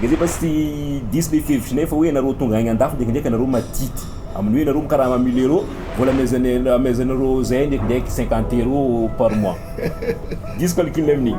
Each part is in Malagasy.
Gazet pasty 10 le fevitra nefa hoe nareo tonga agny andafy ndraikindraiky nareo matity amin'ny hoe nareo mikaraha 1000 euros vola amezanareo zay ndraikindraiky 50 euros par mois. Diso calcul amin'igny.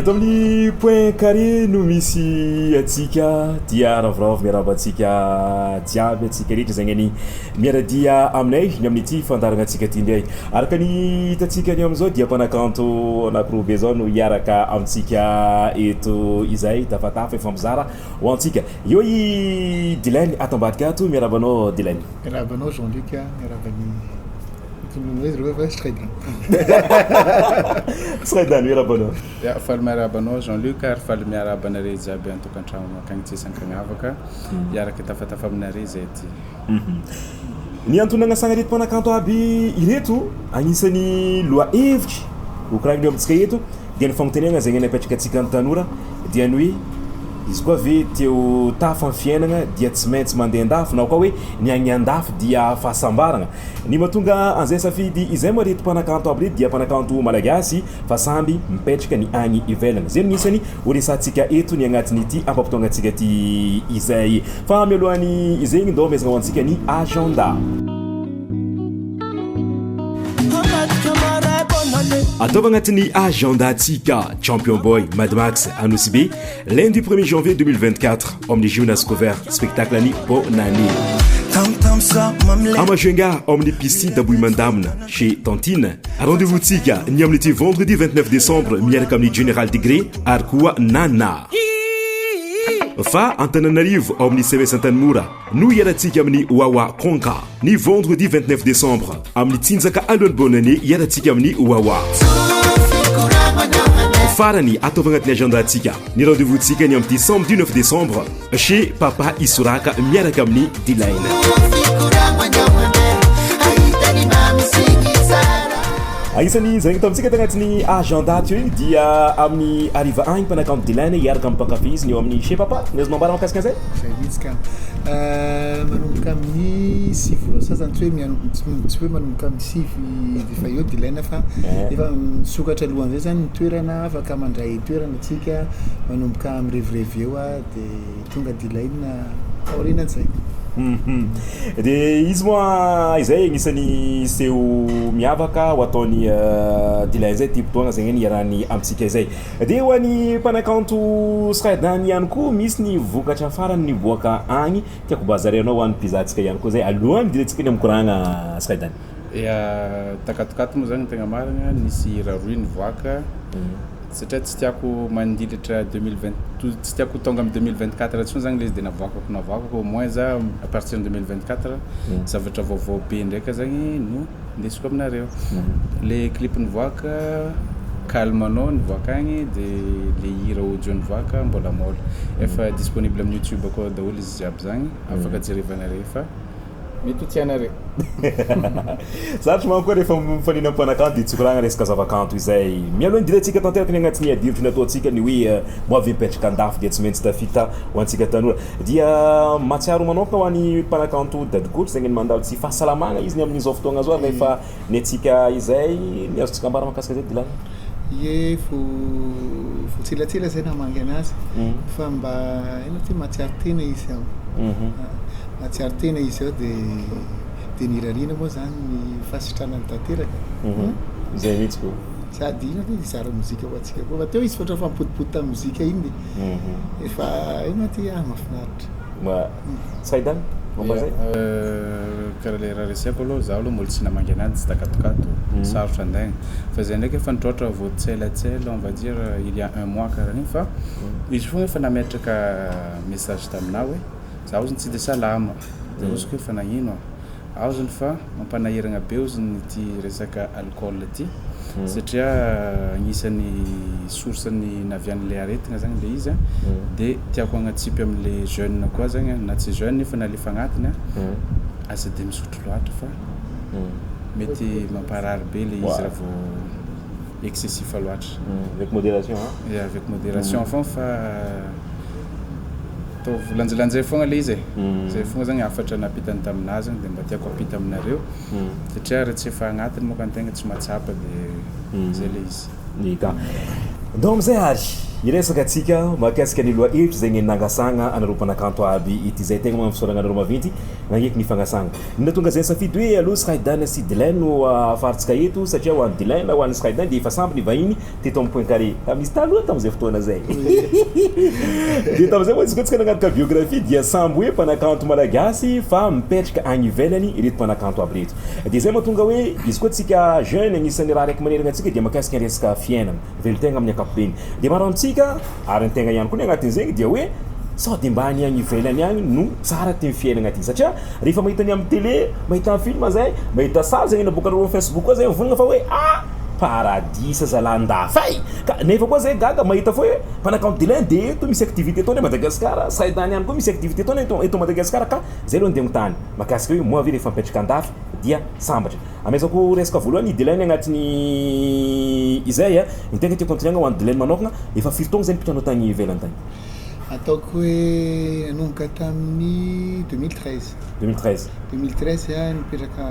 Eto amin'ny point carré no misy atsika dia ravoravo miaraba atsika jiaby atsika rehetra zagny any miaradia aminay ny amin'ity fandaragna atsika ty ndray araka ny hitatsika ny am'izao dia mpanakanto anankiroa be zao no hiaraka amintsika eto izay tafatafa efa mizara ho antsika eo i D-Lain ato ambadika ato miarabanao D-Lain. Miarabanao Jean-Luc, miarabany Sreydan miarabanao. Ya faly miarabanao Jean-Luc ary faly miarabanare jiaby antokantrano akagny tsy sankagnavaka iaraka tafatafa aminare zay ty. Ny antonagna sagnareto mpanakanto aby ireto agnisan'ny loha hevitry hokoragny amintsika eto dia ny fagnontaniagna zay ny apetraka atsika ny tanora dia ny hoe izy koa ve teo tafa ny fiainagna dia tsy maintsy mandeha andafy na koa hoe ny agny andafy dia fahasambaragna ny mahatonga an'izay safidy izay marety mpanakanto aby reto dia mpanakanto malagasy fa samby mipetraka ny agny ivelagna zay no isany horesantsika eto ny agnatin'ity ampampitongana antsika ty izay fa mialohan'ny izegny ndao mezagna ho antsika ny agenda. Atao agnatin'ny agenda atsika Champion Boy Mad Max Anosy B lundi 1er janvier 2024 amin'ny gymnase couvert spectacle any Bonani Amajenga amin'ny piscine d'Abouimandamna chez Tantine. Rendez-vous tsika ny amin'ity vendredi 29 décembre miaraka amin'ny Général Degré ary koa Nana fa Antananarivo ao amin'ny CVS Antanimora no hiaratsika amin'ny Wawa Konka ny vendredi 29 décembre amin'ny Tsinjaka alohan'ny bonne année hiaratsika amin'ny Wawa farany ataova agnatin'ny agenda atsika ny rendez-vous tsika ny amin'ny samedi 9 décembre chez Papa Isoraka miaraka amin'ny D-Lain. Aisany zay tamitsika tagnatin'ny agenda ty io dia amin'ny ariva agny mpanakanto D-Lain hiaraka amin'ny mpankafy izy ny eo amin'ny chez Papa nezo mambara makasika an'izay zay manomboka amin'ny sivy sasany tsy hoe manomboka amin'ny sivy efa eo D-Lain fa efa misokatra alohan'izay zany ny toerana afaka mandray toerana atsika manomboka amin'ny revirevy eo dia tonga D-Lain aorinan'izay. De izy moa izay agnisan'ny seho miavaka ho ataony D-Lain zay ty fotoagna zay ny iarahany amintsika izay dia ho an'ny mpanakanto Sreydan ihany koa misy ny vokatra farany ny boaka agny tiako bazarenao ho an'ny mpizahantsika ihany koa zay alohany direntsika ny mikoragna Sreydan. Takatokato moa zany tegna marina nisy raroy ny voaka satria tsy tiako mandilatra 2020 tsy tiako tonga amin'ny 2024 tsony zany le izy dia navoakako au moins za à partir de 2024 zavatra vaovao be ndraika zagny no ndesiko aminareo le clip nivoaka calmanao nivoaka agny dia le hira audio nivoaka mbola mola efa disponible amin'ny YouTube akao daholo izy jiaby zagny afaka jerevanareo fa mety tianareo. Sarotry manko rehefa mifanina mpanakanto dia tsy koragna resaka zavakanto izay mialoha direntsika tanteraka ny agnatin'ny adivotry nataontsika ny hoe moavy mipetraka andafy dia tsy maintsy tafita ho antsika tanora dia matsiaro manokana ho an'ny mpanakanto dadikotry zay ny mandalo tsy fahasalamagna izy ny amin'izao fotoagna zao rehefa ny atsika izay ny azontsika ambara makasika zay D-Lain. Ie fo tsilatsila zay namangy anazy fa mba ino ty matsiaro tena izy ao matsiaro tena izy ao dia nirariana moa zany ny fahasitranany tanteraka zay mihitsy ko sady ino ty zara mozika ho atsika koa fa teo izy foatra fa mipotipoty tamin'ny mozika iny dia efa ino ty mahafinaritra. Sreydan momba zay karaha le raha reseko aloha zaho aloha mbola tsy namangy anazy tsy takatokato sarotra andaigny fa zay ndraiky efa nitrôtra vao tselatsela on va dire il y a un mois karaha igny fa izy fogna efa nametraka message taminah hoe zaho zany tsy dia salama dia oziko efa nagnino aho zany fa mampanahiragna be oziny ty resaka alcool ty satria agnisan'ny source-ny navian'le aretigna zany le izy dia tiako agnatsipy amin'le jeune koa zany na tsy jeune nefa na lefa agnatiny asa dia misotro loatra fa mety mamparary be le izy raha vao excessif loatra. Avec modération avec modération fa atao volanjalanjay foagna le izy zay foagna zany afatra napitany taminazy dia mba tiako apita aminareo satria raha tsy efa agnatiny moka antegna tsy mahatsapa dia zay le izy ika donc amizay ary iresaka atsika mahakasika ny loha hevitra zay ny nangasagna anareo mpanakanto aby ity zay tegna mampisoragna anareo maventy nagneky ny fangasagna nina tonga zay safidy hoe aloha Sreydan sy D-Lain no afarintsika eto satria ho an'ny D-Lain na ho an'ny Sreydan dia efa samby ny vahiny teto amin'ny point carré misy taloha tamizay fotoana zay dia tamizay moa tsika nagnatika biographie dia samby hoe mpanakanto malagasy fa mipetraka agny ivelany ireto mpanakanto aby reto dia zay mahatonga hoe izy koa tsika jeune agnisan'ny raha raiky manerana atsika dia makasika ny resaka fiainana velotegna amin'ny ankapobeny dia marantsika ary ny tegna ihany koa ny agnatin'izay dia hoe sao dia mba any agny ivelany agny no tsara ty fiainagna ty satria rehefa mahita ny amin'ny télé mahita film zay mahita sary zay naboakanareo amin'ny Facebook koa zay vonagna fa hoe paradisa zalandafay ka nefa koa zay gaga mahita fa hoe mpanakanto D-Lain dia eto misy activité tony Madagasikara Sreydan ihany koa misy activité tony eto Madagasikara ka zay aloha andeha tany makasika hoe moa avy rehefa mipetraka andafy dia sambatra amezako resaka voalohany D-Lain agnatiny izay ny tegna tiako antoniagna ho an'ny D-Lain manokagna efa firy zay nipitanao tagny ivelany tagny ataoko hoe nanomboka tamin'ny 2013 nipetraka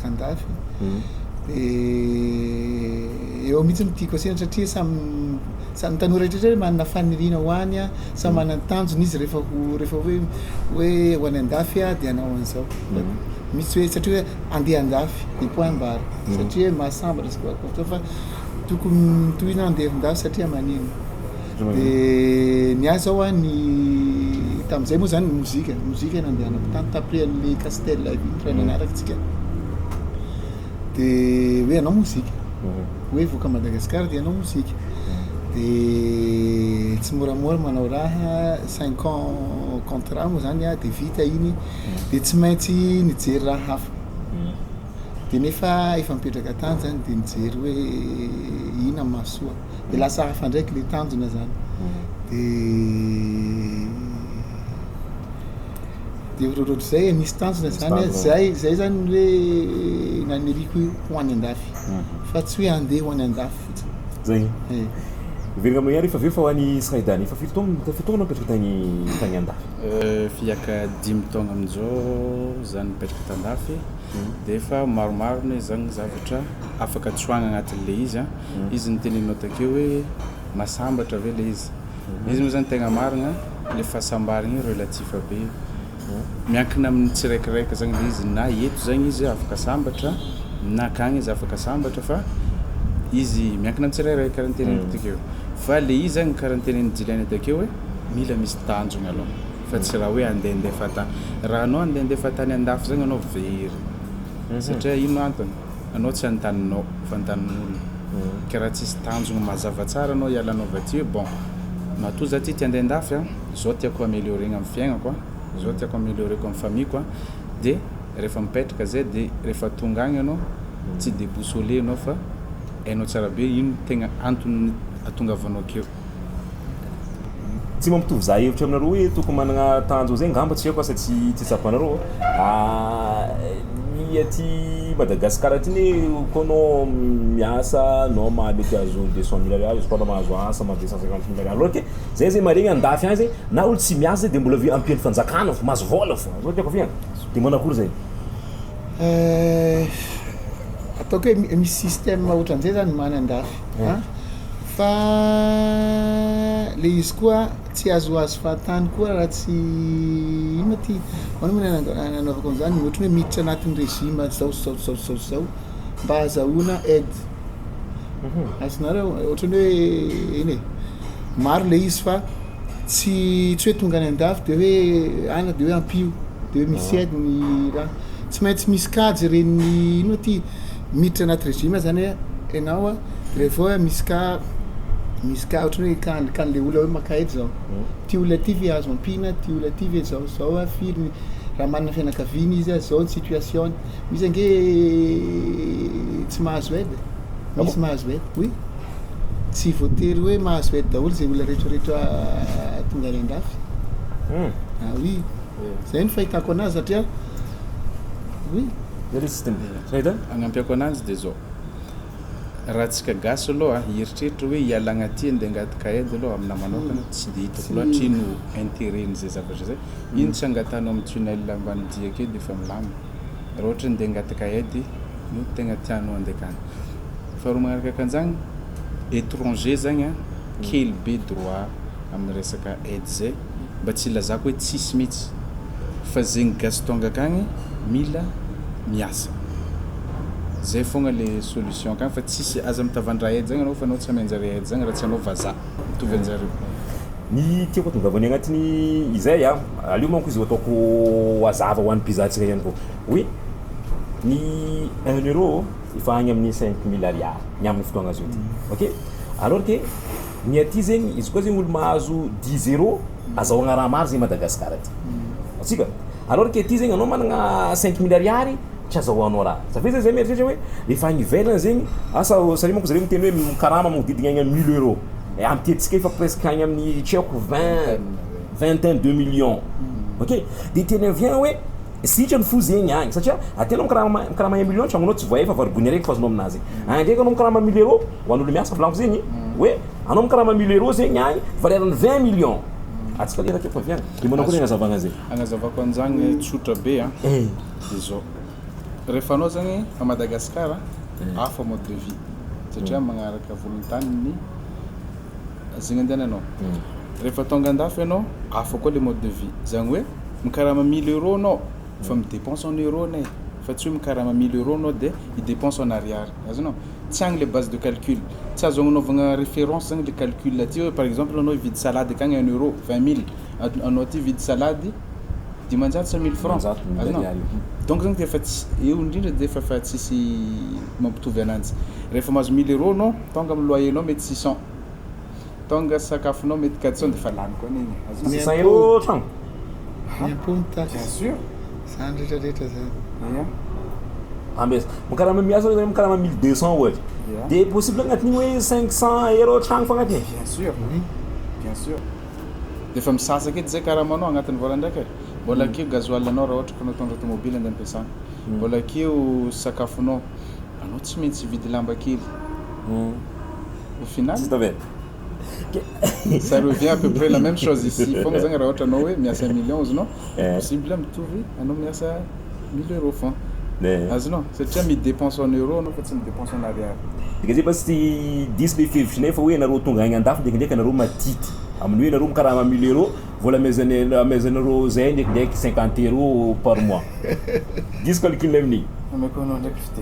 andafy eo mihitsy mitiako asena satria samy tanora rehetraretra hoe manana faniriana ho any samy manana tanjona izy rehefa hoe ho any andafy dia anao an'izao misy hoe satria hoe andeha andafy ny point barre satria mahasambatra fa tokony tohina andeha andafy satria manino dia niazy zao ny tamizay moa zany mozika nandehanako tany tapre an'le castel ray nanaraka tsika dia hoe anao mozika hoe voaka Madagasikara dia anao mozika dia tsy moramora manao raha 5 ans contrat moa zany dia vita iny dia tsy maintsy nijery raha hafa dia nefa efa mipetraka tany zany dia nijery hoe ina mahasoa dia lasa hafa ndraiky le tanjona zany dia roaroatra zay nisy tanjona zany zay zany hoe naniriko ho any andafy fa tsy hoe andeha ho any andafy fotsiny zay verina amin'igny ary efa aveo fa ho an'ny Sreydan efa firy taona mipetraka tagny andafy fiaka 5 taona amin'izao zany mipetraka tandafy dia efa maromaro ne zany zavatra afaka tsoagna agnatin'le izy izy nyteneninao takeo hoe masambatra ave le izy moa zany tegna marina le fahasambarana relatif be miankina amin'ny tsiraikiraika zany le izy na eto zany izy afaka sambatra na akagny izy afaka sambatra fa izy miankina amin'ny tsiraikiraika karaha nyteneniko takeo fa le izy zany karaha nyteneniny D-Lain takeo hoe mila misy tanjona aloha fa tsy raha hoe andehandeha fatany raha anao andehandeha fatany andafy zany anao very satria ino antony anao tsy antaninao fa antanin'olona karaha tsisy tanjona mazava tsara anao ialanao vaty hoe bon matoa za ty andeha andafy zao tiako améliorena amin'ny fiaignako zao tiako amélioreko amin'ny famille dia rehefa mipetraka zay dia rehefa tonga agny anao tsy déboussolé anao fa hainao tsara be ino tegna antony atongavanao akeo tsy mampitovy za hevitra aminareo hoe tokony managna tanjo zay ngamba tsy haiko asa tsy tsapanareo ny aty Madagasikara ty ne koanao miasa anao mahalety azo 200 000 ariary izy koa mahazo asa ma 250 000 ariary loatra zay maregny andafy agny zay na olo tsy miasa dia mbola ampiany fanjakana fo mahazo vola fo zao tiako fiana dia manakory zay ataoko hoe misy système ohatran'izay zany mana andafy fa le izy koa tsy azoazo fahatany koa raha tsy ino ty manao nanaovako an'izany ohatry hoe miditra anatin'ny régime zao mba hahazahoana aide azonareo ohatrany hoe iny maro le izy fa tsy hoe tonga any andafy dia hoe ana dia hoe ampio dia hoe misy aide ny raha tsy maintsy misy kajy reny ino ty miditra anaty régime zany hoe ianao rehefa hoe misy ka ohatrany hoe kan'le olona hoe makaedy zao ty olona ty ve azo ampina ty olona ty ve zao firy raha manana fianakaviana izy zao ny situation misy ange tsy mahazo aide misy mahazo aide oui tsy voatery hoe mahazo aide daholo zay olona rehetrarehetra tonga any andafy oui zay no fahitako anazy satria oui agnampiako anazy dia zao raha tsika gasy aloha heritreritra hoe hiala agnaty andeha angataka edy aloha amina manokana tsy de hitako loatra ino intérêt n'izay zavatra zay. Ino tsy angatanao amin'ny tunnel ambany dia ake de efa milamy. Raha ohatra andeha angataka edy no tegna tianao andeha akany. Faharoa magnaraka akan'izany étranger zagny a kely be droit amin'ny resaka aide zay mba tsy ilazako hoe tsisy mihitsy fa zegny gasy tonga akagny mila miasa. Zay fogna le solution akagny fa tsisy aza mitavandra aide zagny anao fa anao tsy mainjary aide zagny raha tsy anao vazaha mitovy anjareo. Ny tiako tongavany agnatiny izay aleo manko izy ataoko hazava ho an'ny mpizahantsika ihany koa hoe ny 1 euro efa agny amin'ny 5000 ariary ny amin'ny fotoagna azy io ty. Ok, alors que ny aty zegny izy koa zegny olo mahazo 10 euro azahoagna raha maro zegny Madagasikara ty atsika. Alors que ty zegny anao managna 5000 ariary tsy azahoanao raha safiza zay mieritreritra hoe efa agny ivelany zegny asa sary manko zareo miteny hoe karama magnodidina agny amin'ny 1000 euro am'tetsika efa presque agny amin'ny tsy haiko 22 millions. Ok, de tena vient hoe sitrany fo zegny agny satria atenao karama 1 million tragnonao tsy voaefa varibony araiky fazonao aminazy agny ndraiky anao karama 1000 euro ho an'olo miasa volaniko zegny hoe anao karama 1000 euro zegny agny valerany 20 millions atsika le raha fa viagna de manao koa agnazavagna zay agnazavako an'izany tsotra be a de zao rehefa anao zagny a Madagasikara hafa mode de vie satria magnaraka volontany ny zegny andehananao. Rehefa tonga andafy ianao hafa koa le mode de vie zagny hoe mikarama 1000 euro anao fa midépense en euro nay fa tsy hoe mikarama 1000 euro anao de idépense en ariary azonao tsy agny le base de calcul tsy azo agnanovagna référence zagny le calcul aty hoe par exemple anao hividy salade akagny 1 euro 20 000 anao aty hividy salady 900 francs azonao. Donc zagny defa eo indrindra defa fa tsisy mampitovy ananjy. Rehefa mahazo 1000 euro anao tonga amin'ny loyer anao mety 600 tonga sakafonao mety 400 defa lany koa niny azonao 600 euro tragno Impony taxe. bien sûr Zany rehetrarehetra zany. ambes mikarama miasa zany mikarama 1200 ohatra de possible agnatiny hoe 500 euro tragno fa agnatiny. bien sûr bien sûr defa misasaka edy zay karamanao agnatin'ny volan-draiky mbola akeo gasoil anao raha ohatra ka anao tondra tomobile andeha ampiasana mbola akeo sakafonao anao tsy maintsy vidy lamba kely au final ça revient à peu près la même chose ici fogna zagny raha ohatra anao hoe miasa 1 million azonao possible mitovy anao miasa 1000 euro fond azonao satria midépense en euro anao fa tsy midépense en ariary. Dika zay basy disy le fevitrinay fa hoe anareo tonga agny andafy ndraikindraiky anareo matity amin'ny hoe anareo mikarama 1000 euro vola amezanareo zay ndraikindraiky 50 euro par mois disy calculnay amin'igny ameko anao ndraiky fite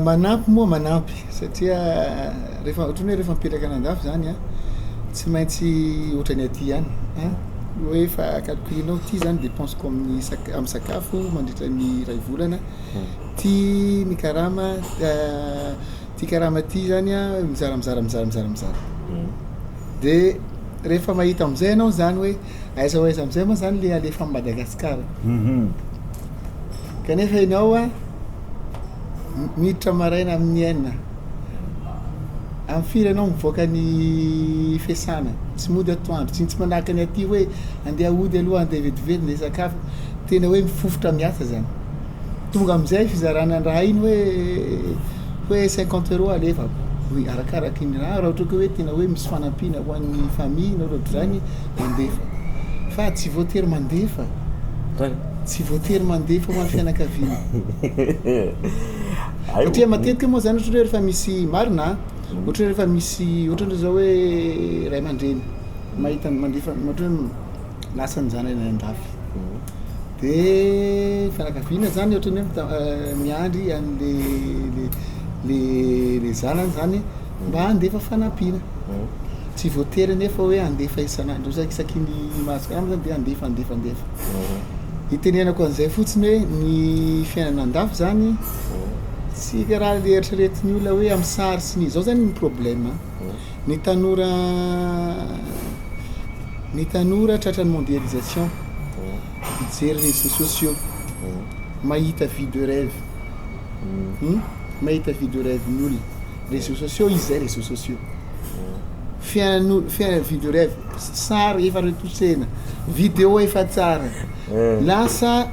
manampy moa manampy satria rehefa ohatrany hoe rehefa mipetraka anandafy zany a tsy maintsy ohatrany aty ihany hoe efa calculinao ty zany dépenseko amin'ny sakafo mandritra ny ray volana ty mikarama ty karama ty zany a mizara de rehefa mahita am'izay anao zany hoe aiza ho aiza am'izay moa zany le alefa amin'ny Madagasikara kanefa ianao a miditra maraina amin'ny 9 amin'ny firy anao mivoaka ny fiasana tsy mody atoandro tsy manahaka ny aty hoe andeha ody aloha andeha vetivety ndeha sakafo tena hoe mifofotra miasa zany tonga am'izay fizarana raha iny hoe 50 euro alefa oui arakaraky iny raha ohatra ka hoe tena hoe misy fanampiana ho an'ny famille na ohatra zany mandefa fa tsy voatery mandefa tsy voatery mandefa ho an'ny fianakaviana satria matetika moa zany ohatra hoe rehefa misy marina ohatra hoe rehefa misy ohatra zao hoe ray aman-dreny mahita mandefa ohatra hoe lasany zany any andafy de fianakaviana zany ohatra hoe miandry le zanany zany mba andefa fanampiana tsy voatery nefa hoe andefa isanandro isaky ny mahazokarama zany de andefa itenenako an'izay fotsiny hoe ny fiainana andafy zany tsy karaha le eritreretiny olona hoe amin'ny sary sy ny zao zany ny problème ny tanora tratran'ny mondialisation mijery réseaux sociaux mahita vie de rêve mahita vie de rêve ny olona réseaux sociaux izay réseaux sociaux fiaina vie de rêve sary efa retosena vidéo efa tsara lasa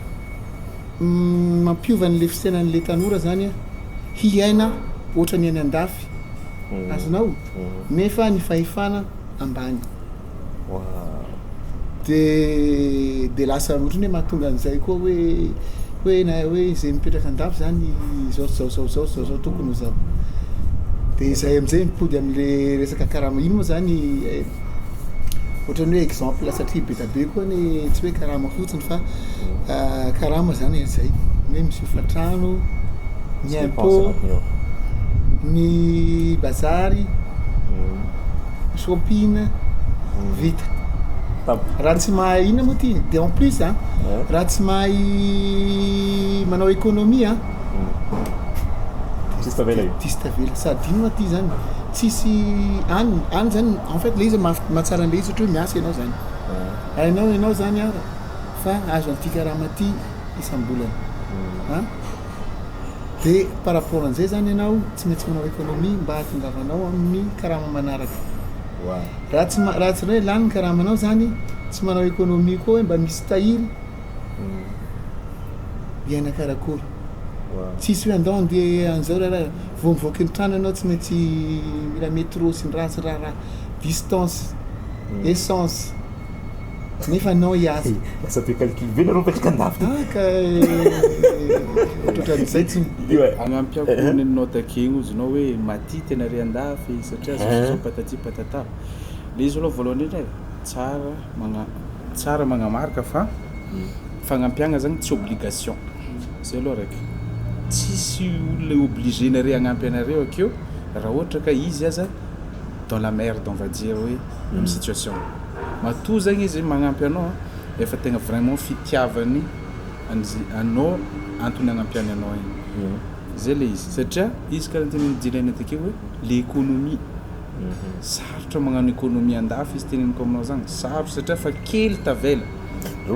mampiova an'le fisainan'le tanora zany hiaina ohatra ny any andafy azonao nefa ny fahefana ambany de lasa ohatrany hoe mahatonga an'izay koa hoe zay mipetraka andafy zany zao tokony ho zao de izay am'izay mipody am'le resaka karama ino moa zany ohatrany hoe exemple satria be tabe koa ny tsy hoe karama fotsiny fa karama zany zay hoe misofa trano ny impôt ny bazary shopping vita raha tsy mahay ina moa ty de en plus raha tsy mahay manao économie tista-vela sady ino ty zany tsisy any zany en fait le izy mahatsara an'le izy ohatra hoe miasa ianao zany hainao zany ara fa azo an'ity karama ty isam-bolana de par rapport an'izay zany ianao tsy maintsy manao économie mba hahatongavanao amin'ny karama manaraka raha tsy hoe lany ny karamanao zany tsy manao économie koa hoe mba misy tahiry iaina karakory tsisy hoe andao andeha an'izao raha vao mivoaky ny trano ianao tsy maintsy mila métro sy ny raha sy raha distance essence nefa anao hiasa lasa be calcul be nareo mipetraka andafy ohatran'izay tsy agnampyako nenao takegny ozy anao hoe maty tena re andafy satria zao patati patata le izy aloha voalohany indray tsara magnamarika fa fagnampiagna zany tsy obligation zay aloha raiky tsisy olona obligé nare hagnampy anareo akeo raha ohatra ka izy aza dans la merde on va dire hoe même situation matoa zagny izy magnampy anao efa tegna vraiment fitiavany anao antony agnampyany anao igny zay le izy satria izy karaha teneny D-Lain takeo hoe l'économie sarotra magnano économie andafy izy teneniko aminao zany sarotra satria fa kely tavela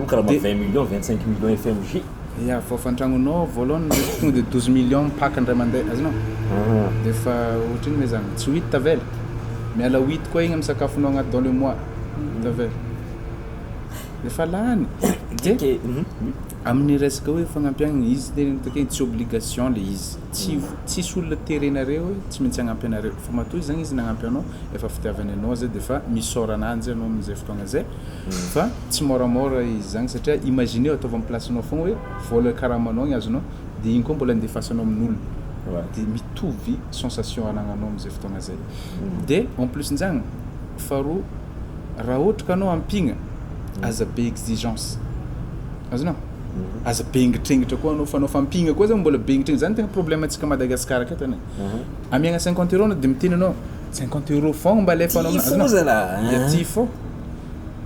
karaha 20 millions 25 millions FMJ ya fa fantragnonao voalohany tonga de 12 millions paky andray mandeha azonao de fa ohatriny me zany tsy 8 tavela miala 8 koa igny amin'ny sakafonao agnaty dans le mois tavela de fa lany de amin'ny resaka hoe fagnampiagna izy teneny takeny tsy obligation le izy tsisy olona terenareo hoe tsy maintsy hagnampy anareo fa matoa zany izy nagnampy anao efa fitiavany anao zay de fa misôra ananjy anao am'izay fotoagna zay fa tsy moramora izy zany satria imagineo ataova amin'ny placenao fogna hoe vola karamanao igny azonao de igny koa mbola andefasanao amin'olona de mitovy sensation anagnanao am'izay fotoagna zay de en plus nzany faharoa raha ohatra ka anao ampigna aza be exigence azonao aza bengitrengitra koa anao fa anao fampigna koa zany mbola bengitrengitra zany tegna problème antsika Madagasikara aketo ane amiagna 50 € de miteny anao 50 € fogna mba alefanao amin'azy ty fô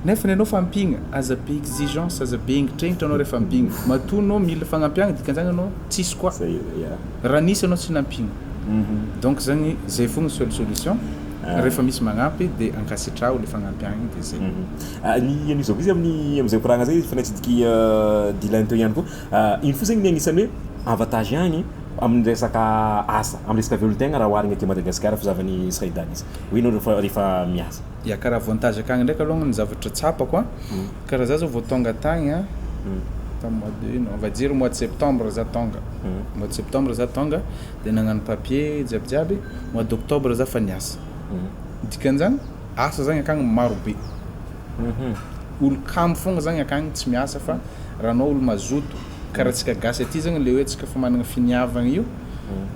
nefa nenao fampigna aza be exigence aza bengitrengitra anao rehefa ampigna matoa anao mila fagnampiagna dikan'izany anao tsisy koa raha nisy anao tsy nampigna donc zany zay fogna seule solution rehefa misy magnampy de ankasitrao le fagnampiagna de zay ny an'izao izy amin'izay koragna zay fanatsidiky D-Lain teo ihany koa iny fo zegny ny agnisan'ny hoe avantage ihany amin'ny resaka asa amin'ny resaka velotegna raha oharigna aty Madagasikara fizavany Sreydan izy hoe anao rehefa miasa ya karaha avantage akagny ndraiky alongany ny zavatra tsapako karaha za zao vao tonga tagny mois de on va dire mois de septembre za tonga mois de septembre za tonga de nagnano papier jiabijiaby mois d'octobre za fa niasa dikan'izany asa zany akagny maro be olo kamo fogna zany akagny tsy miasa fa raha anao olo mazoto karaha tsika gasy aty zany le hoe tsika fa managna finiavagna io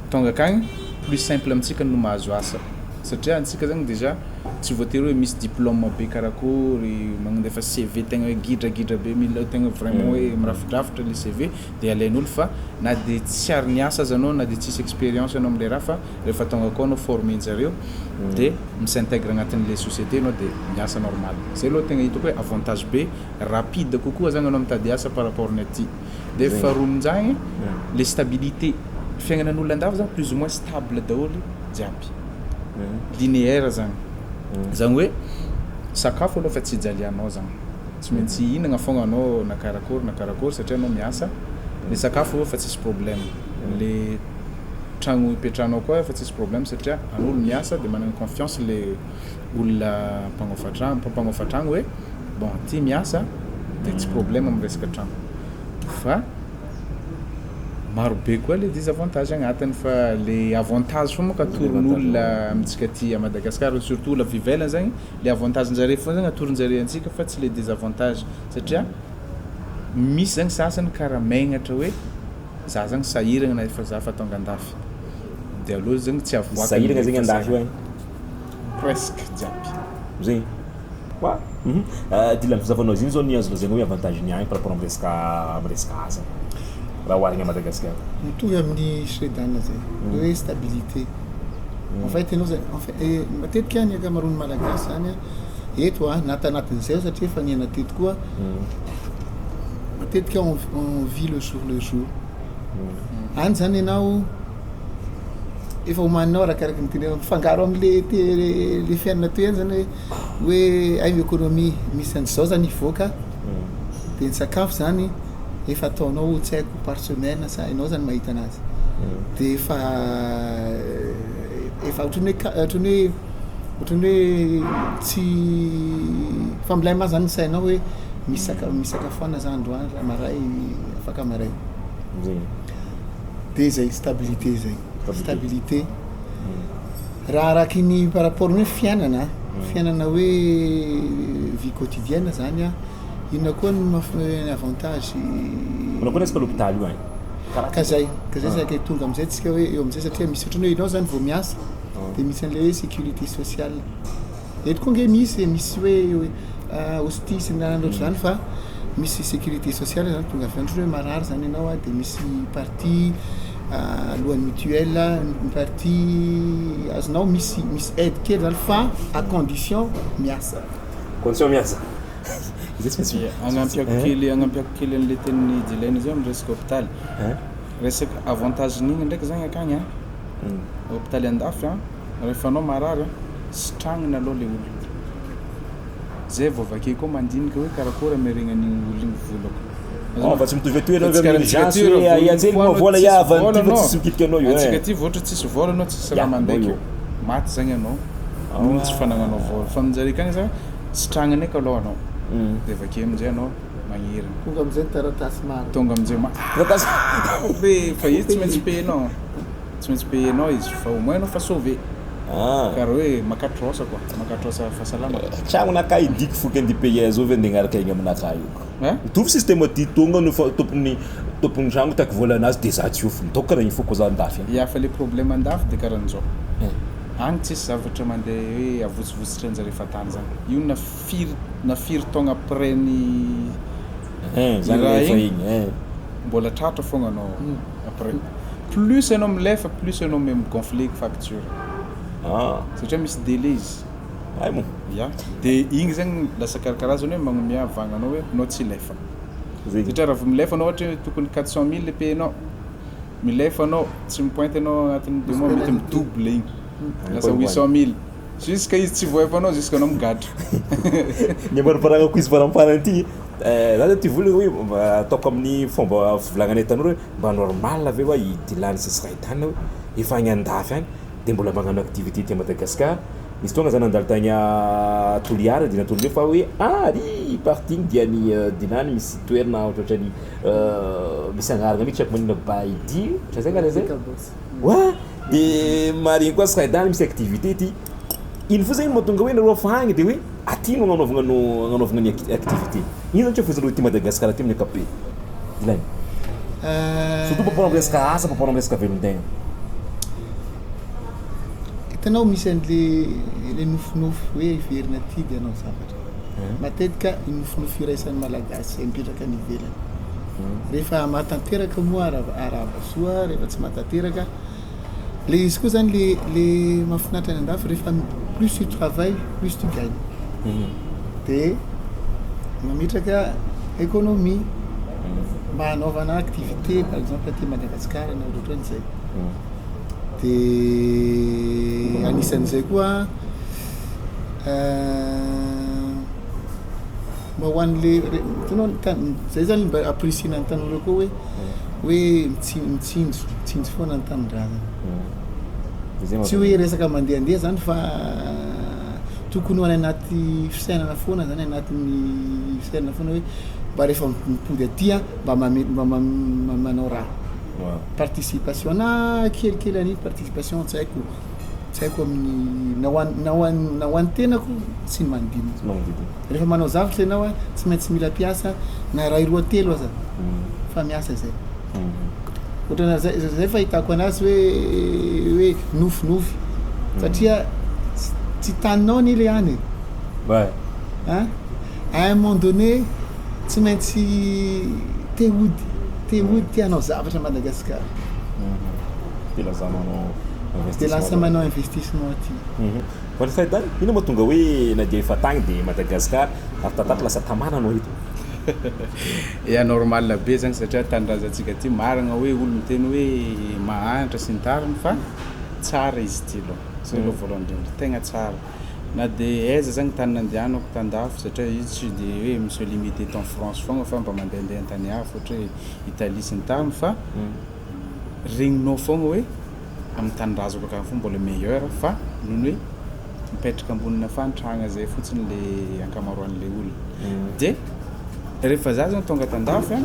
tonga akagny plus simple amintsika no mahazo asa satria antsika zany déjà tsy voatery hoe misy diplôme be karakory mandefa CV tegna hoe gidra be mila tegna vraiment hoe mirafidrafitra le CV de alain'olo fa na de tsy ary niasa aza anao na de tsisy expérience anao am'le raha fa rehefa tonga akao anao formenjareo de misintègre agnatin'le société anao de miasa normal zay aloha tegna hitako hoe avantage be rapide kokoa zany anao mitady asa par rapport ny aty de faharoa amin'izany le stabilité fiaignanan'olona andafy zany plus ou moins stable daholo jiaby linéaire zany zany hoe sakafo aloha fa tsy jalianao zany tsy maintsy hihinagna fogna anao na karakory satria anao miasa le sakafo fa tsisy problème le tragno ipetrahanao koa fa tsisy problème satria an'olo miasa de managna confiance le olona mpampangofa tragno hoe bon ty miasa de tsy problème amin'ny resaka tragno fa marobe koa le désavantage agnatiny fa le avantage fo moa ka toron'olona amitsika aty à Madagascar surtout olo avy ivelany zagny le avantagen'jareo foana zagny atoron-jareo antsika fa tsy le désavantage satria misy zagny sasany karaha magnatra hoe za zagny sahiragna na efa za fa tonga andafy de aloha zagny tsy avoaka sahiragna zegny andafy hoe presque jiaby zegny wa D-Lain fizavanao ziny zao ny azo lazaina hoe avantage ny agny par rapport amresaka asa raha oharigny à Madagascar mitovy amin'ny Sreydan zay hoe stabilité en fait enao zay en fait matetika ny ankamaroan'ny malagasy zany eto na tanatin'izay satria efa niaina teto koa matetika on vit le jour any zany ianao efa homaninao arakaraky ny tena mifangaro am'le le fiainana toy any zany hoe ay économie misy an'izao zany ivoaka de ny sakafo zany efa ataonao tsy haiko par semaine sa ianao zany mahita anazy de efa ohatrany hoe tsy familay zany sainao hoe misy sakafona za androany raha maray afaka maray de zay stabilité zay stabilité raha araky ny par rapport ny fiainana hoe vie quotidienne zany a inona koa ny avantage manao koa resaka l'hôpital io ka zay zaka tonga amizay tsika hoe eo amizay satria misy ohatrany hoe ianao zany vao miasa de misy an'le hoe sécurité sociale eto koa nge misy hoe hospice na loatra zany fa misy sécurité sociale zany tonga avy andro hoe marary zany ianao de misy partie lohan'ny mutuelle ny partie azonao misy aide kely zany fa à condition miasa agnampyako kely an'le tenin'ny D-Lain zay amin'ny resaka hôpital resaka avantage n'igny ndraiky zagny akagny hôpitaly andafy rehefa anao marary sitragnina aloha le olo zay vao avake koa mandinika hoe karakory ameregnan'igny ologny volako fa tsy mitovy atoerana urgence hoe ajanjely moa vola iavany ty fa tsisy mikitiky anao io atsika ty voatra tsisy vola anao tsisy raha mandeha eo maty zagny anao no tsy fanagnanao vola fa aminjare kagny zany sitragnina eky aloha anao de avake amizay anao magnerina tonga amizay taratasy maro tonga amizay be fa izy tsy maintsy payenao izy fa au moins anao fa sauvé karaha hoe makatrosa quoi makatrosa fahasalama tragnonaka idiky foky andy paye zao ve andeha araka igny aminaka io mitovy système aty tonga no tompony tragno taky vola anazy de za tsy ofony taoko karaha igny foako za andafy ia fa le problème andafy de karahan'izao agny tsisy zavatra mandeha hoe avotsivotsitra anjare fatany zany io nafiry taogna après ny zany raha igny mbola tratra fogna anao après plus anao milefa plus anao même gonfler facture satria misy délai izy ay mo ia de igny zagny lasa karakarazany hoe magnomia vagnanao hoe anao tsy lefa satria raha vao milefa anao ohatra hoe tokony 400 000 le payenao milefa anao tsy mipointe anao agnatin'ny 2 mois mety midouble igny lasa 800 000 jusqu'à izy tsy voefanao jusqu'à anao migadra ny amariparagna izy faramparany ty za zany ty vola hoe ataoko amin'ny fomba fivolagna tanora hoe mba normal ave hoe i D-Lain sy Sreydan hoe efa agny andafy agny de mbola magnano activité ty à Madagascar misy tonga zany nandalo tagny Toliara dina tolo fa hoe ry parti igny dia ny D-Lain misy toerana ohatrany misy agnarana mihitsy ako manina baidi ohatran zay ngala zay wa de marigny koa Sreydan misy activité ty iny fo zay mahatonga hoe nareo fa agny de hoe aty no agnanovagna ny activité ino zany tsy fozareo ty Madagascar aty amin'ny ankapobeny D-Lain surtout par rapport amresaka asa par rapport amresaka velon-tegna hitanao misy an'le nofinofy hoe iverina ty de anao zavatra matetika nofinofy iraisan'ny malagasy mipetraka ny ivelany rehefa mahatanteraka moa araba soa rehefa tsy mahatanteraka le izy koa zany le mahafinaritra ny andafy rehefa plus tu travailles plus tu gagnes de mametraka économie mba hanaovana activité par exemple aty Madagascar na ohatran'izay de anisan'izay koa mba ho an'le hitanao zay zany mba appréciena ny tanora koa hoe mitsinjo foana ny tanin-drazana tsy hoe resaka mandehandeha zany fa tokony ho any anaty fisainana foana zany anatin'ny fisainana foana hoe mba rehefa mipody atya mba manao raha participation na kelikely any participation tsy haiko amin'ny na hoan'ny tenako tsy ny manodidina rehefa manao zavatra ianao a tsy maintsy mila piasa na ray roa telo aza fa miasa zay ohatrana zay fahitako anazy hoe nofinofy satria tsy taninao ny le any à un moment donné tsy maintsy te hody tianao zavatra Madagasikara de lasa manao investissement aty fa Sreydan ino moa tonga hoe na dia efa tagny dia Madagasikara ary tataty lasa tamana anao eto ya normal be zany satria tanindrazantsika ty marina hoe olo miteny hoe mahantra sy ny tariny fa tsara izy ty loha zay loha voalohany indrindra tegna tsara na dia aiza zany tany nandehanako tandafy satria izy tsy dia hoe monsieur limité en France fogna fa mba mandehandeha tany hafa ohatra hoe Italie sy ny tariny fa regninao fogna hoe amin'ny tanindrazako akany fo mbola meilleur fa noho hoe mipetraka ambonina fantragna zay fotsiny le ankamaroan'le olo dia rehefa za zany tonga tandafy a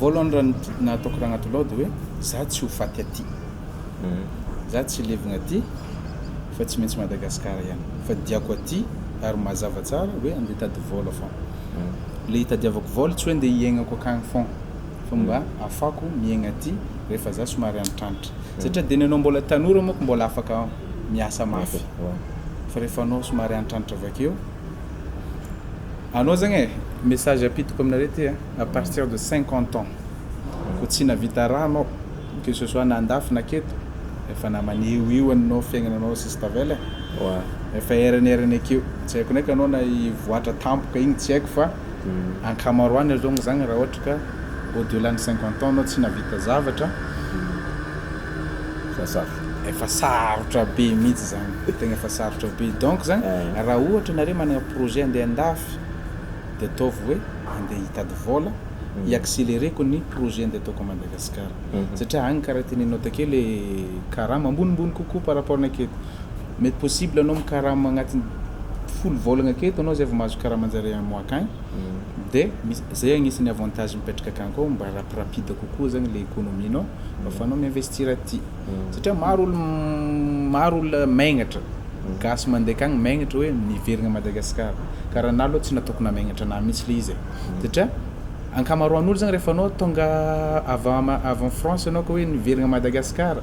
voalohany raha nataoko raha agnaty loha dia hoe za tsy ho faty aty za tsy levigna aty fa tsy maintsy Madagasikara ihany fa diako aty ary mazava tsara hoe andeha hitady vola fogna le hitadiavako vola tsy hoe andeha hiaignako akagny fogna fa mba afako miaigna aty rehefa za somary antitrantitra satria dia nenao mbola tanora moako mbola afaka miasa mafy fa rehefa anao somary antitrantitra avy akeo anao zagny message apitako aminareo ty à partir de 50 ans ko tsy navita raha anao que ce soit na andafy na keto efa namaneo anao fiaignananao sisy tavela efa eranerany akeo tsy haiko ndraiky anao na hivoatra tampoka igny tsy haiko fa ankamaroany alongany zany raha ohatra ka au delà ny 50 ans anao tsy navita zavatra efa sarotra be mihitsy zany tegna efa sarotra be donc zany raha ohatra nareo manana projet andeha andafy dia ataovy hoe andeha hitady vola hiaccéléreko ny projet andeha ataoko Madagasikara satria agny karaha tenenao takeo le karama ambonimbony kokoa par rapport naketo mety possible anao mikarama agnatin'ny 10 volagna aketo anao zay vao mahazo karamanjare amoaka agny dia zay agnisan'ny avantage mipetraka akagny koa mba rapide kokoa zany le économienao fa anao miinvestir aty satria maro olo magnatra gasy mandeha akagny magnatra hoe miverigna Madagasikara karaha na aloha tsy nataoko namagnatra na mihitsy le izy satria ankamaroan'olo zany rehefa anao tonga avant France anao ka hoe niverigna Madagasikara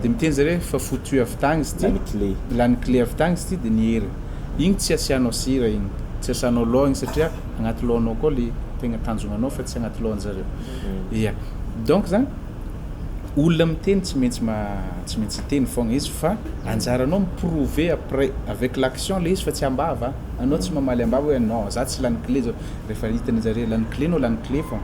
dia miteny zareo fa foutu avy tagny izy ty lany clé avy tagny izy ty dia nihery igny tsy asianao sira igny tsy asianao loha igny satria agnaty lohanao koa le tegna tanjonanao fa tsy agnaty lohanjareo ia donc zany olona miteny tsy maintsy hiteny fogna izy fa anjaranao miprouver après avec l'action le izy fa tsy ambava anao tsy mamaly ambava hoe non za tsy lany clé zao rehefa hitan'jareo lany clé no lany clé fogna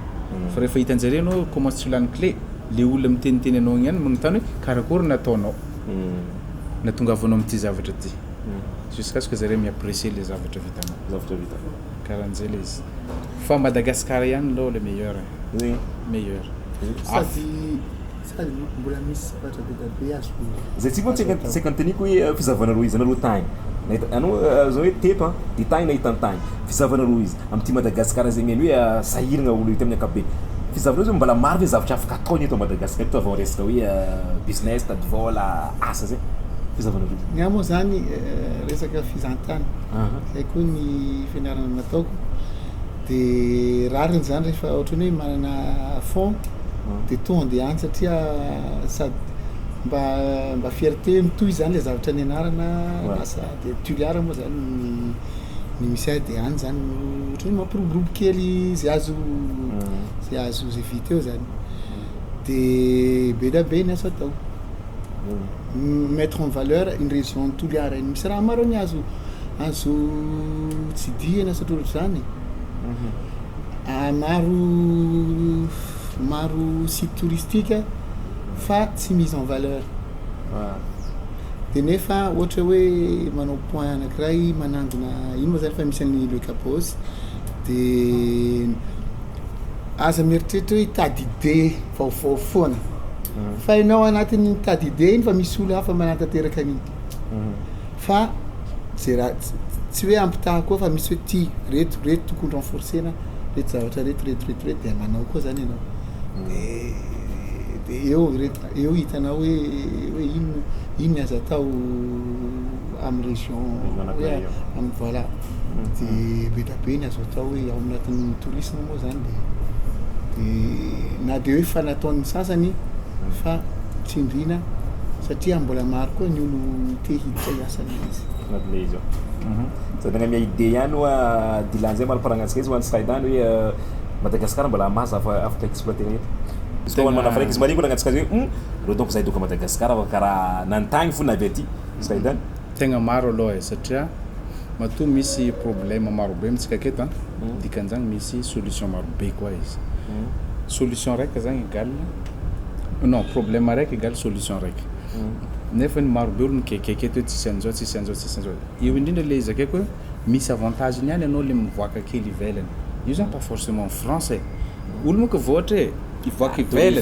fa rehefa hitan'jareo anao commence tsy lany clé le olona miteniteny anao igny ihany magnotany hoe karakory nataonao natongavanao am'ty zavatra ty jusqu'à ce que zareo miapprécier le zavatra vitanao karahan'zay le izy fa Madagasikara ihany aloha le meilleur sady mbola misy zavatra be azo zay tsy foa tsy kanteniko hoe fizavana roa izy analoha tagny anao zao hoe teto dia tagny nahitany tagny fizavana roa izy amin'ity Madagasikara zay miany hoe sahiragna olo ity amin'ny akabe fizavana zao mbola maro hoe zavatra afaka ataony eto Madagasikara to avant resaka hoe business tady vola asa zay fizavana roa ny moa zany resaka fizantany zay koa ny fianarana nataoko dia rariny zany rehefa ohatrany hoe manana fond dia to andeha any satria sady mba fierté mitohy zany le zavatra nianarana lasa dia tuliara moa zany ny misy dia any zany ohatrany hoe mampiroborobo kely zay azo zay vita eo zany dia be da be ny aso atao mettre en valeur une région toliara iny misy raha maro ny azo tsy diana satria ohatry zany maro site touristique fa tsy mise en valeur dia nefa ohatra hoe manao point anankiray manangona ino moa zany fa misy an'ny le capose dia aza mieritreritra hoe hitady ide vaovao foana fa ianao anatin'ny hitady ide iny fa misy olo hafa manantanteraka an'iny fa zay raha tsy hoe ampitaha koa fa misy hoe ty reto tokony renforcena reto zavatra reto dia manao koa zany ianao eo hitanao hoe ino aza atao amin'ny région voilà de be da be ny azo atao hoe ao anatin'ny tourisme moa zany de na de hoe fa nataon'ny sasany fa tsindrina satria mbola maro koa ny olo te hiditra hiasana izy anatin'le izy zadagna mia idée ihany hoa D-Lain zay maliparagnatsika izy ho an'ny Sreydan hoe Madagasikara mbola maza afaka exploiter eto izy koa manafara izy maringo agnatsika zay reo donc zay doko Madagasikara fa karaha nantagny fo navy aty Sreydan tegna maro aloha satria matoa misy problème marobe amitsika aketo a dikan'izany misy solution marobe koa izy solution raiky zany égale non problème raiky égale solution raiky nefa ny marobe olo mikekeke eto hoe tsisy an'izao tsisy an'izao tsisy an'izao eo indrindra le izy akeko hoe misy avantage ihany ianao le mivoaka kely ivelany io zany pas forcément français olo moka voatra hoe ivoaka ivelany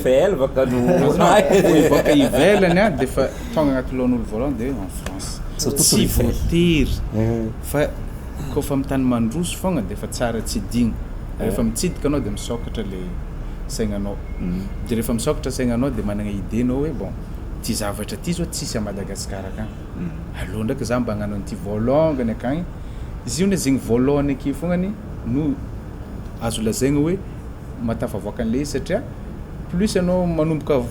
ivoaka ivelany a de fa tonga agnaty lohan'olo voalohany de en France tsy voatery fa kofa amin'ny tany mandroso fogna de fa tsara tsy digny rehefa mitsidika anao de misokatra le saignanao de rehefa misokatra saignanao de managna idée anao hoe bon ty zavatra ty zao tsisy a Madagasikara akagny alôha ndraiky za mba hagnano an'ity voalongany akagny izy io ne zegny voalohany ake fognany no azo lazaigna hoe matafavoaka an'le izy satria plus anao manomboka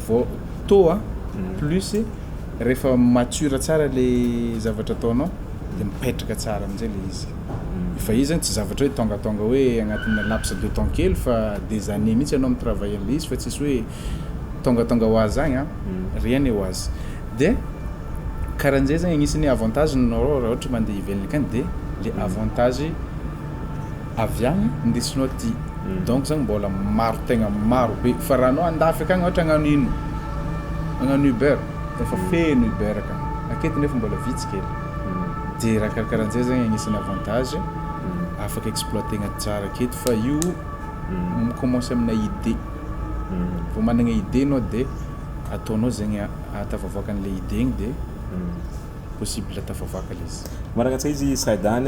toa plus rehefa mature tsara le zavatra ataonao de mipetraka tsara amin'izay le izy fa izy zany tsy zavatra hoe tongatonga hoe agnatin'ny laps de temps kely fa des années mihitsy anao mitravaille an'le izy fa tsisy hoe tongatonga ho azy agny a rien n'est ho azy de karahan'izay zany agnisan'ny avantage nanao raha ohatra mandeha ivelany akany de le avantage avy agny indesinao ty donc zany mbola maro tegna maro be fa raha anao andafy akagny ohatra hagnano ino hagnano Uber efa feno Uber akagny aketo nefa mbola vitsy kely de raha karakarahan'izay zany agnisan'ny avantage afaka exploiter-gna tsara aketo fa io commence amina idée vao managna idée anao de ataonao zegny atafavoaka an'le idée igny de possible atafavoaka le izy maragnatsika izy Sreydan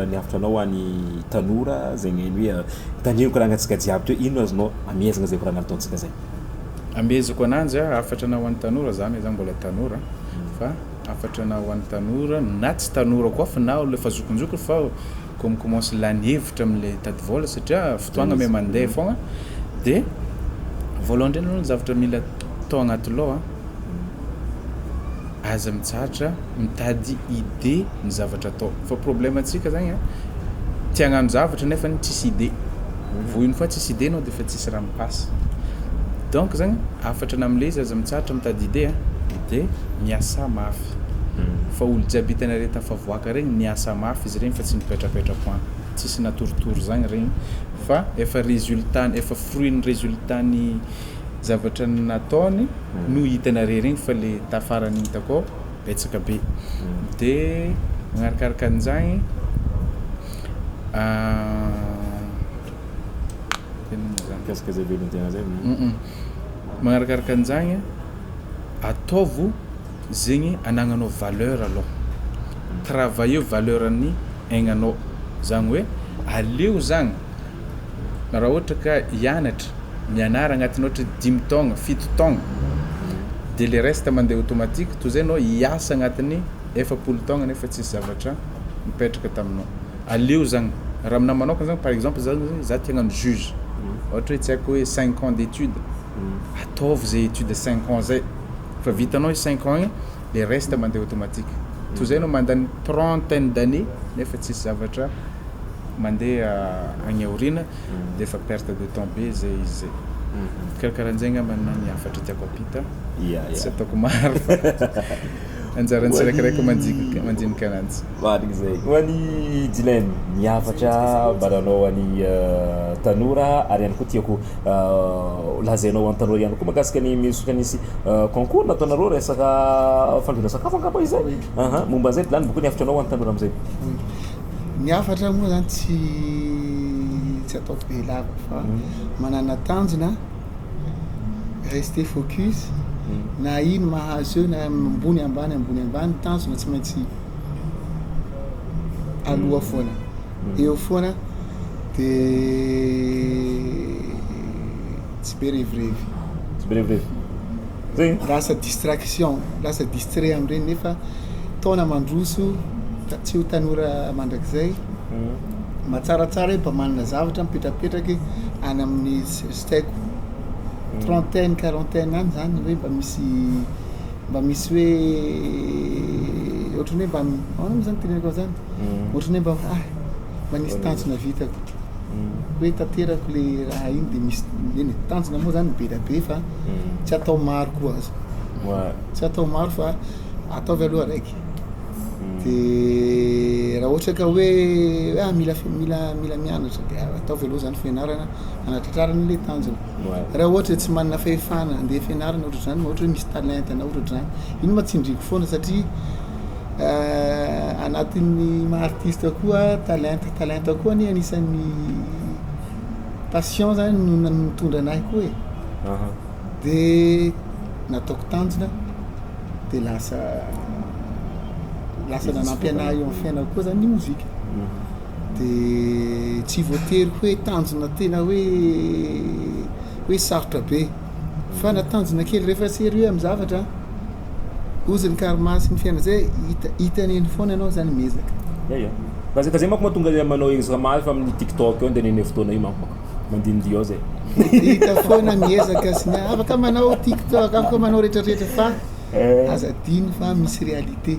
niavatra anao any tanora zegny hoe tandrino koragnatsika jiaby teo ino azonao amiezagna zay koragna ataontsika zay amezako ananjy afatra na ho an'ny tanora zany mbola tanora fa afatra na ho an'ny tanora na tsy tanora koa fa na le fa zokonjokony fa comme commence l'année hevitra am'le tady vola satria fotoagna me mandeha fogna de voalohany ndray anao zavatra mila tao agnaty loha aza mitsatra mitady idée ny zavatra atao fa problème antsika zany a tia hagnano zavatra nefa ny tsisy idée vo ino fa tsisy idée anao de fa tsisy raha mipasy donc zany afatra na am'le izy aza mitsatra mitady idée a de miasa mafy fa olo jiaby hitanare tafavoaka regny miasa mafy izy regny fa tsy mipetrapetra point tsisy natoritory zany regny fa efa résultat efa fruit ny résultat ny zavatra nataony no hitanare regny fa le tafaran'igny takao betsaka be de magnarakaraka an'izagny qu'est-ce zay velontegna zay magnarakaraka an'izagny ataovo zegny anagnanao valeur aloha travailleo valeur an'ny aignanao zany hoe aleo zany raha ohatra ka hianatra mianara agnatin'ny ohatra 10 taogna 7 taogna de le reste mandeha automatique toy zay anao hiasa agnatin'ny 7 taogna nefa tsisy zavatra mipetraka taminao aleo zany raha aminahy manokana zany par exemple za tia hagnano juge ohatra hoe tsy haiko hoe 5 ans d'étude ataovy zay étude 5 ans zay fa vitanao 5 ans igny le reste mandeha automatique toy zay anao mandany trentaine d'années nefa tsisy zavatra mandeha agny aorina de fa perte de temps be zay izy zay karakarahan'izay ngambany ny afatra tiako apita tsy ataoko maro anjaran'ny tsiraikiraiky mandinika ananjy marigny zay hoan'ny D-Lain miavatra baranao any tanora ary ihany koa tiako lazainao any tanora ihany koa mahakasika ny misoka nisy concours nataonareo resaka fandrona sakafo angamba izy zay momba an'izay D-Lain bokoa niavatra anao any tanora am'izay niafatra moa zany tsy ataoko be lava fa manana tanjona rester focus na ino mahazo eo na ambony ambany tanjona tsy maintsy aloha foana eo foana de tsy be revirevy zegny lasa distraction lasa distrait am'ireny nefa taona mandroso tsy ho tanora mandrakizay matsaratsara hoe mba manana zavatra mipetrapetraky any amin'ny staiko trentaine quarantaine any zany hoe mba misy hoe ohatrany hoe mba ano zany tenenako zany ohatrany hoe mba nisy tanjona vitako hoe tanterako le raha iny de misy eny tanjona moa zany be da be fa tsy atao maro koa azy tsy atao maro fa ataovy aloha raiky de raha ohatra ka hoe mila mianatra de ataovy aloha zany fianarana anatratrarany le tanjona raha ohatra tsy manana fahefana andeha fianarana ohatra zany ohatra hoe misy talenta na ohatra zany iny matsindriako foana satria anatin'ny maha-artiste koa talenta koa ny anisan'ny passion zany no mitondra anahy koa e de nataoko tanjona de lasa nanampy anahy eo amin'ny fiainako koa zany ny mozika de tsy voatery hoe tanjona tena hoe sarotra be fa na tanjona kely rehefa sérieux amin'ny zavatra oziny karmasy ny fiaina zay hitaneny foana ianao zany miezaka ka zay manko mahatonga zay manao enregistrement fa amin'ny TikTok eo ndenene fotoana io manko mandindy ao zay hita foana miezaka sy afaka manao TikTok afaka manao rehetrarehetra fa azadiny fa misy réalité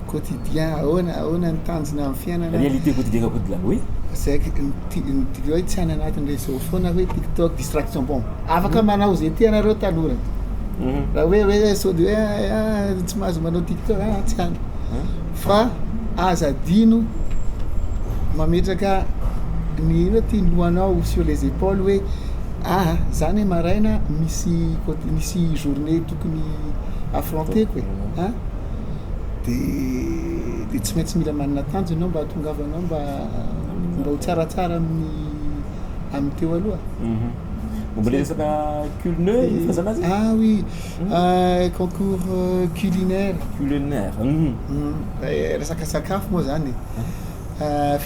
quotidien ahoana ny tanjona amin'ny fiainana réalité quotidien koa dia oui zay hoe tsy any anatin'izao foana hoe TikTok distraction bon afaka manao zay tianareo tanora raha hoe sody hoe tsy mahazo manao TikTok tsy any fa azadino mametraka ny hoe tia lohanao sur les épaules hoe zany maraina misy journée tokony affronter koe de tsy maintsy mila manana tanjo ianao mba hatongavanao mba ho tsaratsara amin'ny teo aloha momba le resaka culinaire fazana azy oui concours culinaire resaka sakafo moa zany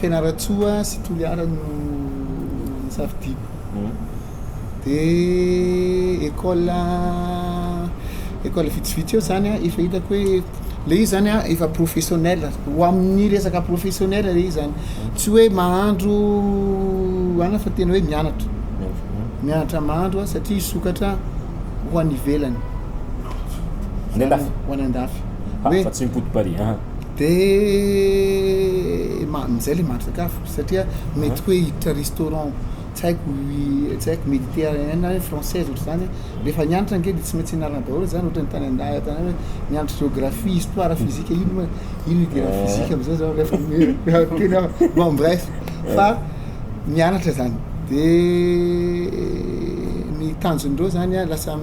fianaratsoa sy toliara no safidiako de école vitsivitsy eo zany efa hitako hoe le izy zany efa professionnel ho amin'ny resaka professionnel le izy zany tsy hoe mahandro ana fa tena hoe mianatra mahandro satria sokatra ho any ivelany ho any andafy fa tsy mipody Paris de mizay le mahandro sakafo satria mety hoe hiditra restaurant tsy haiko méditerranéenne française ohatra zany rehefa nianatra ange de tsy maintsy nianarana daholo zany ohatra ny tany andahy tany nianatra géographie histoire physique ino idera physique am'zay zao rehefa tena bon bref fa mianatra zany de ny tanjon'ireo zany lasa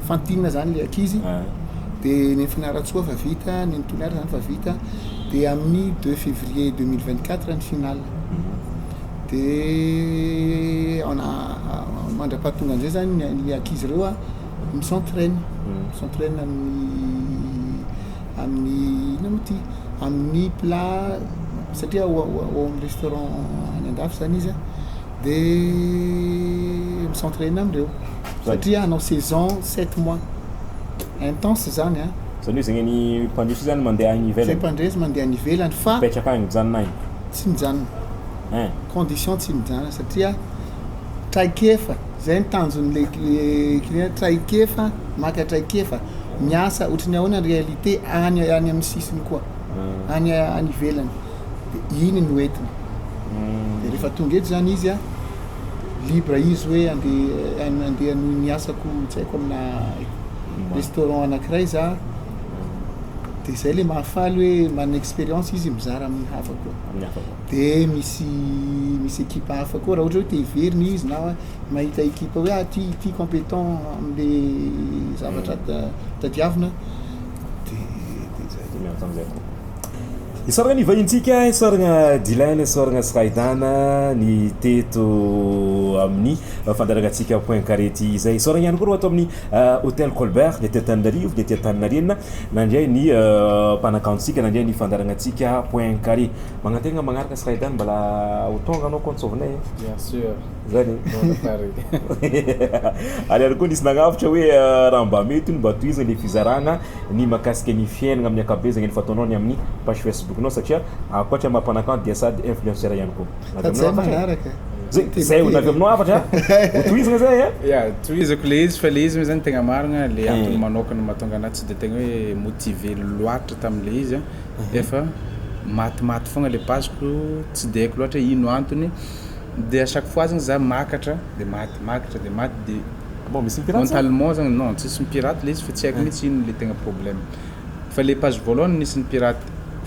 fantina zany le akizy de ny finaratsoa fa vita ny toliara zany fa vita de amin'ny 2 février 2024 ny finale de mandra-pahatonga an'izay zany le akizy ireo misentraine amin'ny ino moa ty amin'ny plat satria ao amin'ny restaurant any andafy zany izy de misentraine am'ireo satria anao saison 7 mois intense zany zany hoe zegny ny mpandresy zany mandeha any ivelany mpandresy mandeha any ivelany fa petraka agny mijanona agny tsy mijanona condition tsy mijanona satria traikefa zay ny tanjon'le client traikefa maka traikefa miasa ohatrany ahoana ny réalité any amin'ny sisiny koa any ivelany de iny no entiny de rehefa tonga eto zany izy libre izy hoe andeha no niasako tsy haiko amina restaurant anankiray za de zay le mahafaly hoe manana expérience izy mizara amin'ny hafa koa de misy équipe hafa koa raha ohatra hoe te hiveriny izy na mahita équipe hoe ty compétent am'le zavatra tadiavina de Isaragna ny vahintsika isaragna D-Lain isaragna Sreydan ny teto amin'ny fandaranatsika point carré ty zay isaragna ihany koa rô ato amin'ny hôtel Colbert ny Antananarivo ny Antaninarenina nandray ny mpanakantsika nandray ny fandaranatsika point carré magnategna magnaraka Sreydan mbala ho tonga anao kontsovanay bien sûr zany pare ary ary koa nisy nagnavitra hoe raha mba mety mba tohizana le fizaragna ny mahakasika ny fiainana amin'ny ankabezana ny fataonao ny amin'ny page Facebook nao satria akoatra mampanakanto dia sady influenceur ihany koa zay manaraka zay navy aminao afatra tohizana zay ya tohizako le izy fa le izy zany tegna marigna le antony manokana mahatonga anazy tsy de tegna hoe motivé loatra tam'le izy efa matimaty fogna le pageko tsy de haiko loatra ino antony de à chaque fois zany za makatra de maty de bon misy pirate mentalement zany non tsisy pirate le izy fa tsy haiko mihitsy ino le tegna problème fa le page voalohany nisy ny pirate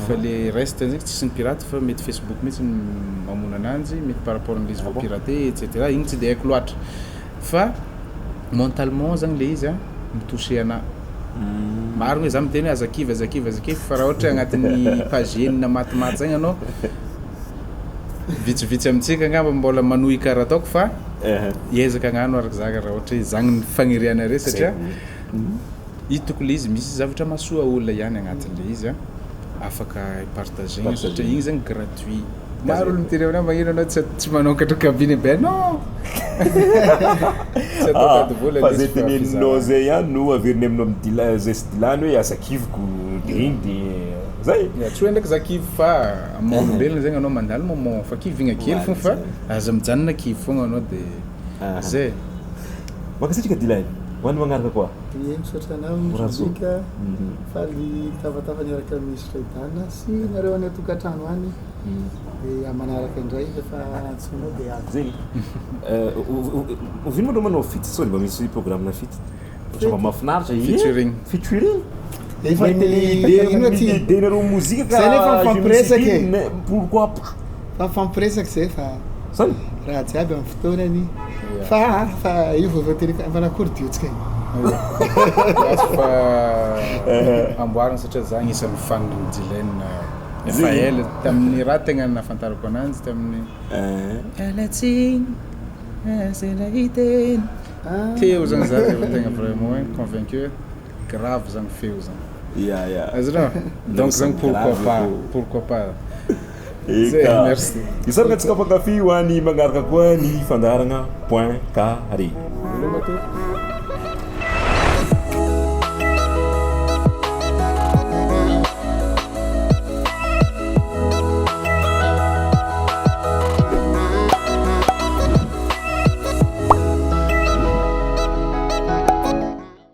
fa le reste zany tsisy ny pirate fa mety Facebook mihitsy mamona ananjy mety par rapport an'izy vo piraté et cetera igny tsy de haiko loatra fa mentalement zany le izy mitouché ana maro hoe za miteny azakivy fa raha ohatra agnatin'ny page enina matimaty zagny anao vitsivitsy amintsika angamba mbola manohy karaha ataoko fa hiezaka agnano araka zaka raha ohatra zagny ny faniriana re satria hitako le izy misy zavatra mahasoa olona ihany agnatin'le izy afaka ipartagena satria igny zany gratuit maro olo miteny aminao magnino anao tsy manokatra cabine be non tsy atao kady vola fa zay teneninao zay ihany no averiny aminao amin'ny D-Lain zay sy D-Lain hoe azakiviko de igny de zay tsy hoe ndraiky za kivy fa amaolombelona zegny anao mandalo moment fa kivigna kely fogna fa aza mijanona kivy fogna anao de zay makasitrika D-Lain hoany magnaraka koa ie misaotra anao mozika faly tavatava niaraka amin'ny Sreydan sy nareo any atokantrano any de amanaraka indray efa antsonao de ato zegny ovino manao manao fity sao mba misy programme na fity mba mahafinaritra featuring efa de nareo mozika zay nefa fampiresaka pourquoi pas fa fampiresaka zay fa zany raha jiaby amin'ny fotoanany fa io voavateny manakory diotsika fa amboarina satria za agnisan'ny fan D-Lain efa ela tamin'ny raha tegna nafantarako ananjy tamin'ny alatsiny zay hiteny feo zany za tegna vraiment convaincu grave zany feo zany azonao donc zany pourquoi pas merci isaraka tsika mpankafy ho any magnaraka koa ny fandaragna point carré